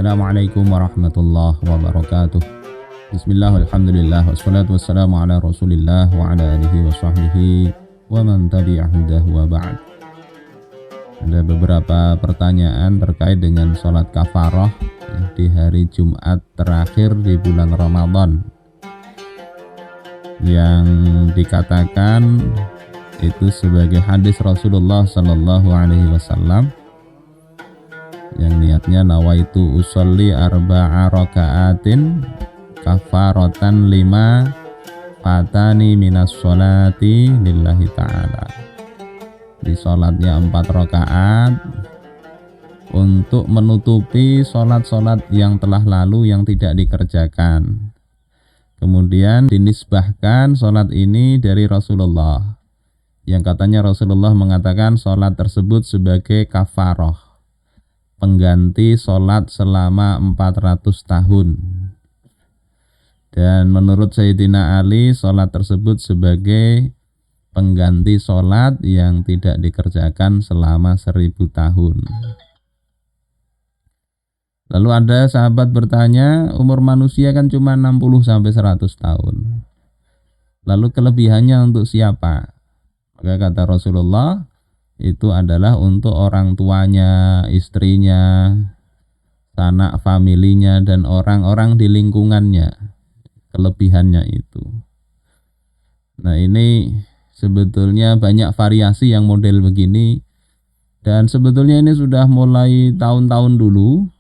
Assalamualaikum warahmatullahi wabarakatuh. Bismillah, alhamdulillah, wassalatu wassalamu ala rasulillah wa ala alihi wa sahbihi wa man tabi'ahudahu wa ba'd. Ada beberapa pertanyaan terkait dengan sholat kafarah di hari Jumat terakhir di bulan Ramadan, yang dikatakan itu sebagai hadis Rasulullah Sallallahu Alaihi Wasallam yang niatnya nawaitu usolli arba'a raka'atin kafaratan lima fatani minas sholati lillahi ta'ala. Di sholatnya 4 rakaat untuk menutupi sholat-sholat yang telah lalu yang tidak dikerjakan. Kemudian dinisbahkan sholat ini dari Rasulullah, yang katanya Rasulullah mengatakan sholat tersebut sebagai kafarah, pengganti sholat selama 400 tahun. Dan menurut Sayyidina Ali, sholat tersebut sebagai pengganti sholat yang tidak dikerjakan selama 1000 tahun. Lalu ada sahabat bertanya, umur manusia kan cuma 60-100 tahun. Lalu kelebihannya untuk siapa? Maka kata Rasulullah, itu adalah untuk orang tuanya, istrinya, sanak familinya, dan orang-orang di lingkungannya. Kelebihannya itu. Nah, ini sebetulnya banyak variasi yang model begini, dan sebetulnya ini sudah mulai tahun-tahun dulu,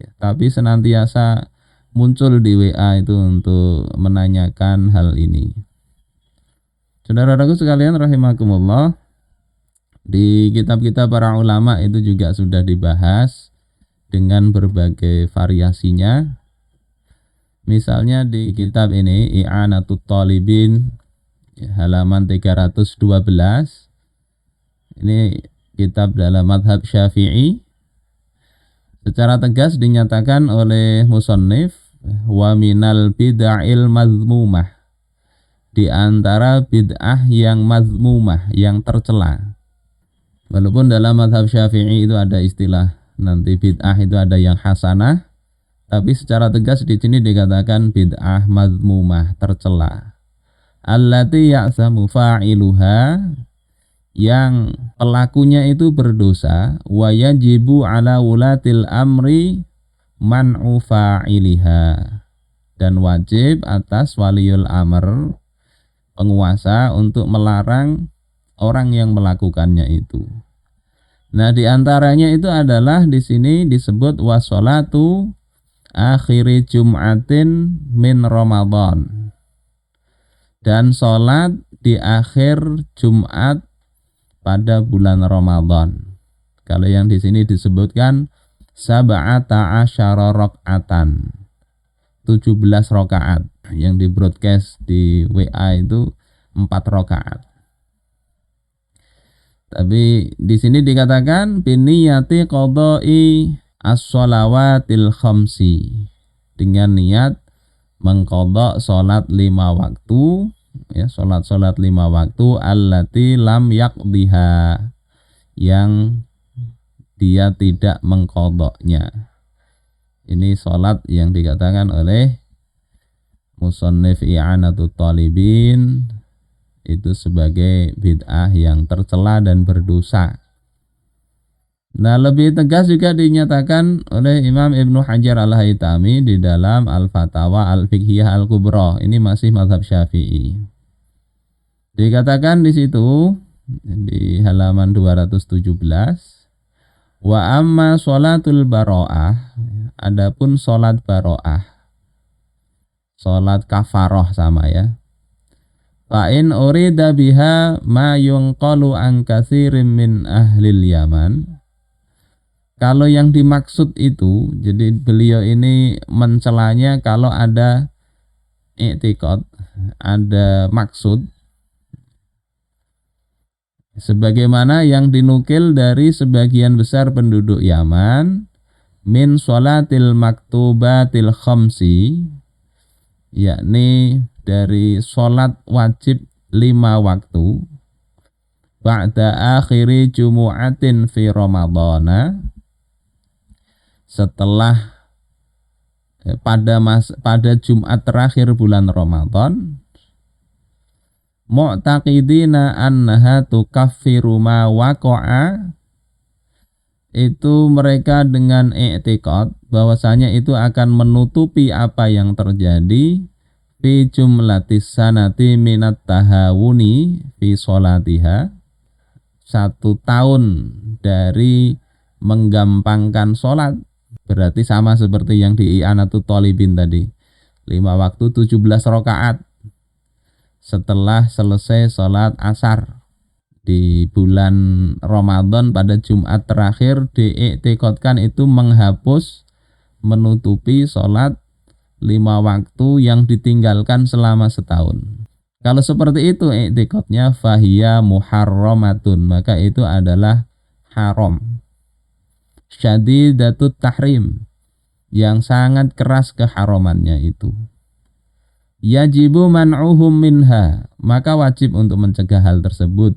ya, tapi senantiasa muncul di WA itu untuk menanyakan hal ini. Saudara-saudaraku sekalian rahimakumullah, di kitab-kitab para ulama itu juga sudah dibahas dengan berbagai variasinya. Misalnya di kitab ini I'anatut Talibin halaman 312, ini kitab dalam madhab Syafi'i, secara tegas dinyatakan oleh musannif wa minal bid'il mazmumah, di antara bid'ah yang mazmumah, yang tercela. Walaupun dalam madhab Syafi'i itu ada istilah nanti bid'ah itu ada yang hasanah, tapi secara tegas di sini dikatakan bid'ah mazmumah, tercela. Allati ya'samu fa'iluha, yang pelakunya itu berdosa, wa yajibu ala wulatil amri man'u fa'iliha, dan wajib atas waliul amr, penguasa, untuk melarang orang yang melakukannya itu. Nah, di antaranya itu adalah di sini disebut washolatu akhiri jum'atin min Ramadan, dan sholat di akhir Jumat pada bulan Ramadan. Kalau yang di sini disebutkan sab'ata asyara rak'atan, 17 rakaat, yang di broadcast di WA itu 4 rakaat. Tapi di sini dikatakan biniyati qadai as-shalawatil khamsi, dengan niat mengqadha salat 5 waktu, ya, salat-salat 5 waktu allati lam yaqdiha, yang dia tidak mengqadhanya. Ini salat yang dikatakan oleh musannif I'anatut Talibin itu sebagai bid'ah yang tercela dan berdosa. Nah, lebih tegas juga dinyatakan oleh Imam Ibnu Hajar Al-Haytami di dalam Al-Fatawa Al-Fiqhiyah Al-Kubra. Ini masih mazhab Syafi'i. Dikatakan di situ di halaman 217, wa amma sholatul baro'ah, adapun sholat baro'ah, sholat kafarah sama ya. Fa in urida biha ma yunqalu an katsirin min ahlil Yaman. Kalau yang dimaksud itu, jadi beliau ini mencelanya kalau ada i'tiqad, ada maksud, sebagaimana yang dinukil dari sebagian besar penduduk Yaman, min sholatil maktubatil khamsi, yakni dari sholat wajib 5 waktu, ba'da akhiri jumu'atin fi Ramadana, setelah pada Jumat terakhir bulan Ramadan, mu'taqidina annaha tukaffiru ma waqa'a, itu mereka dengan i'tiqad bahwasanya itu akan menutupi apa yang terjadi fi jumlatis sanati minat tahawuni fi sholatiha, 1 tahun dari menggampangkan sholat. Berarti sama seperti yang di i'anatut thalibin tadi, 5 waktu 17 rakaat setelah selesai sholat asar di bulan Ramadan pada Jumat terakhir, diiktikadkan itu menghapus, menutupi sholat 5 waktu yang ditinggalkan selama setahun. Kalau seperti itu iktikadnya, fahiya muharramatun, maka itu adalah haram, syadidatut tahrim, yang sangat keras keharamannya itu. Yajibu man'uhum minha, maka wajib untuk mencegah hal tersebut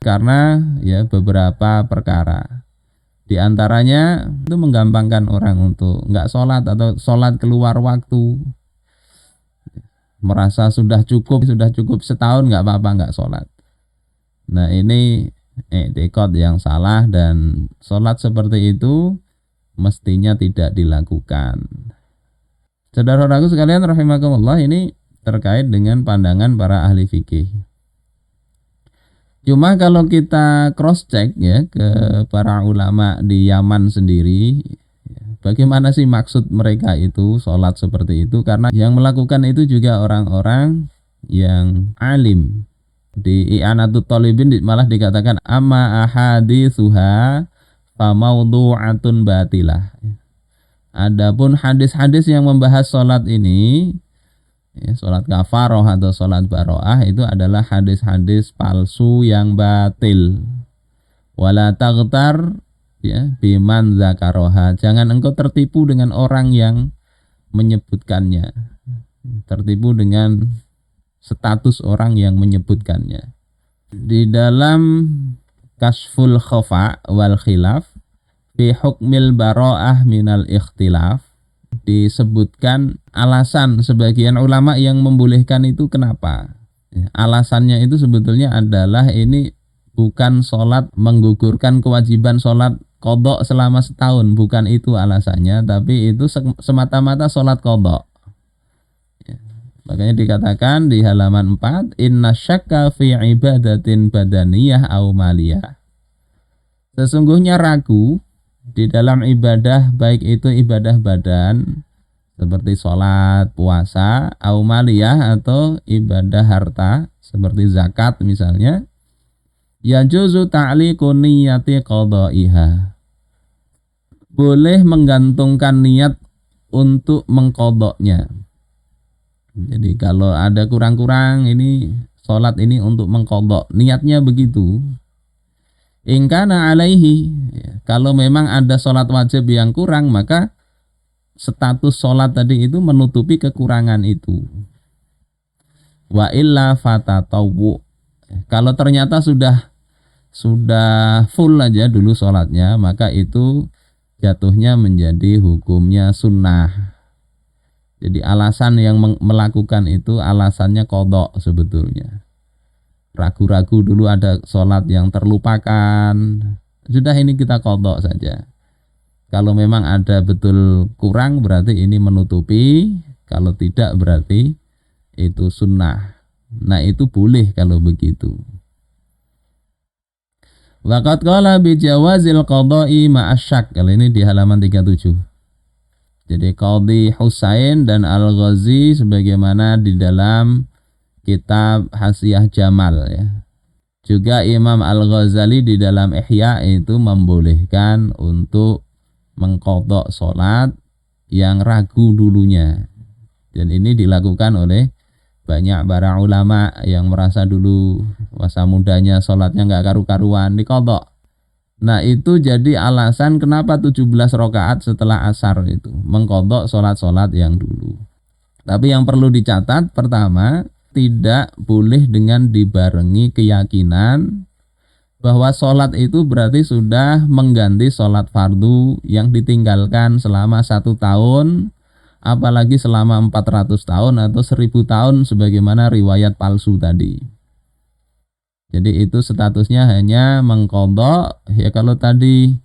karena ya beberapa perkara. Di antaranya itu menggampangkan orang untuk enggak sholat atau sholat keluar waktu, merasa sudah cukup setahun enggak apa-apa enggak sholat. Nah ini i'tiqad yang salah, dan sholat seperti itu mestinya tidak dilakukan. Saudara-saudaraku sekalian rahimakumullah, ini terkait dengan pandangan para ahli fikih. Cuma kalau kita cross check ya ke para ulama di Yaman sendiri, bagaimana sih maksud mereka itu sholat seperti itu, karena yang melakukan itu juga orang-orang yang alim. Di i'anatut thalibin malah dikatakan amma ahaditsuha fa maudhu'atun batilah. Adapun hadis-hadis yang membahas sholat ini, ya, sholat kafaroh atau sholat baroah, itu adalah hadis-hadis palsu yang batil. Wala taghtar ya biman zakaroha, jangan engkau tertipu dengan orang yang menyebutkannya, tertipu dengan status orang yang menyebutkannya. Di dalam Kasful Khafa wal Khilaf fi hukmil baroah minal ikhtilaf, disebutkan alasan sebagian ulama yang membolehkan itu kenapa. Alasannya itu sebetulnya adalah ini bukan sholat menggugurkan kewajiban sholat qadha selama setahun, bukan itu alasannya, tapi itu semata-mata sholat qadha. Makanya dikatakan di halaman 4, inna syakka fi ibadatin badaniyah au maliyah, sesungguhnya ragu di dalam ibadah, baik itu ibadah badan seperti sholat, puasa, au maliyah atau ibadah harta seperti zakat misalnya, yajuzu ta'liqu niyyati qadha'iha, boleh menggantungkan niat untuk mengqadhanya. Jadi kalau ada kurang-kurang ini sholat ini untuk mengqadha, niatnya begitu. In kana alaihi, kalau memang ada sholat wajib yang kurang, maka status sholat tadi itu menutupi kekurangan itu. Wa illa fatatawwu, kalau ternyata sudah full aja dulu sholatnya, maka itu jatuhnya menjadi hukumnya sunnah. Jadi alasan yang melakukan itu alasannya qadha sebetulnya. Ragu-ragu dulu ada sholat yang terlupakan, sudah ini kita qadha saja. Kalau memang ada betul kurang, berarti ini menutupi, kalau tidak berarti itu sunnah. Nah itu boleh kalau begitu. Waqad qala bi jawazil qada'i ma'asyak, kalau ini di halaman 37. Jadi Qadhi Husain dan Al-Ghazi sebagaimana di dalam kitab Hasyiah Jamal ya. Juga Imam Al-Ghazali di dalam Ihya itu membolehkan untuk mengqadha sholat yang ragu dulunya. Dan ini dilakukan oleh banyak para ulama yang merasa dulu masa mudanya sholatnya nggak karu-karuan, diqadha. Nah itu jadi alasan kenapa 17 rakaat setelah asar itu mengqadha sholat-sholat yang dulu. Tapi yang perlu dicatat, pertama, tidak boleh dengan dibarengi keyakinan bahwa sholat itu berarti sudah mengganti sholat fardu yang ditinggalkan selama 1 tahun apalagi selama 400 tahun atau 1000 tahun sebagaimana riwayat palsu tadi. Jadi itu statusnya hanya mengqadha. Ya kalau tadi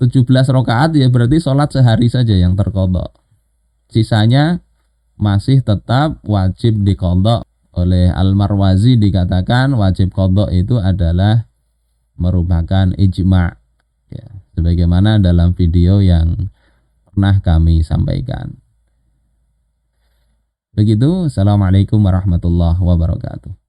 17 rakaat ya berarti sholat sehari saja yang terqadha. Sisanya masih tetap wajib diqadha. Oleh Al-Marwazi dikatakan wajib qadha itu adalah merupakan ijma', ya, sebagaimana dalam video yang pernah kami sampaikan. Begitu, assalamualaikum warahmatullahi wabarakatuh.